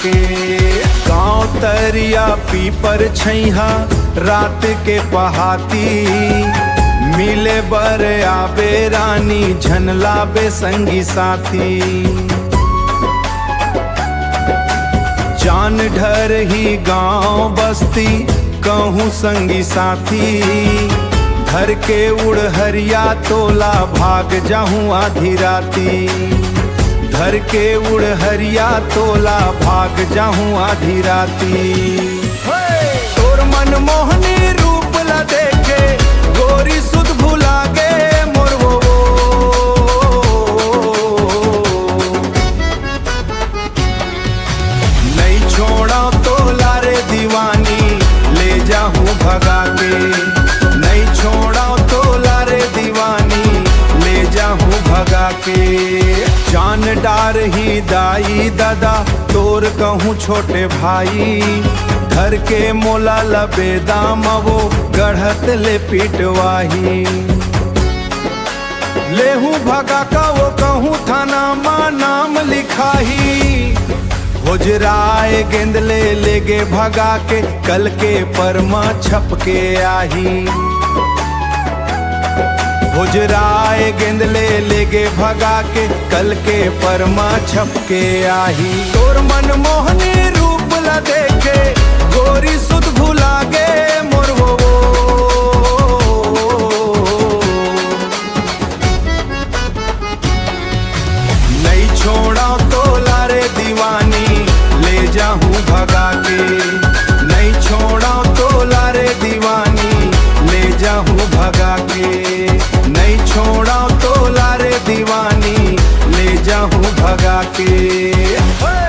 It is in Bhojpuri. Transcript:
के। गाँव तरिया पीपर छैहा रात के पहाती, मिले बर आबे रानी झनलाबे संगी साथी। जान ढर ही गाँव बस्ती कहूँ संगी साथी, घर के उड़हरिया तोला भाग जाहूँ आधी राती। घर के उड़हरिया तोला भाग जाहूँ आधी राती। तोर मन मोहनी रूप ला देखे गोरी सुध भुला गे मोर वो। नहीं छोड़ा तोला रे दीवानी ले जाहूँ भगा के। नहीं छोड़ा तोला रे दीवानी ले जाहूँ भगा के। जान डार ही दाई दादा तोर कहूँ छोटे भाई, घर के मोला लबेदाम वो गढ़त ले पिटवाही। लेहूँ भगा का वो कहूँ थाना माँ नाम लिखाही। होजराए गेंदले लेगे भगा के कल के परमा छप के आही। होजराए गेंदले लेगे भगा के कल के परमा छप के आही। तोर मन मोहनी रूप ला देखे गोरी सुध भुला गे मोर वो। नहीं छोड़ा तोला रे दीवानी ले जाहूँ भगा के। नहीं छोड़ा तोला रे दीवानी ले जाहूँ भगा के। नहीं छोड़ा तोला रे दीवानी ले जाहूँ भगा के।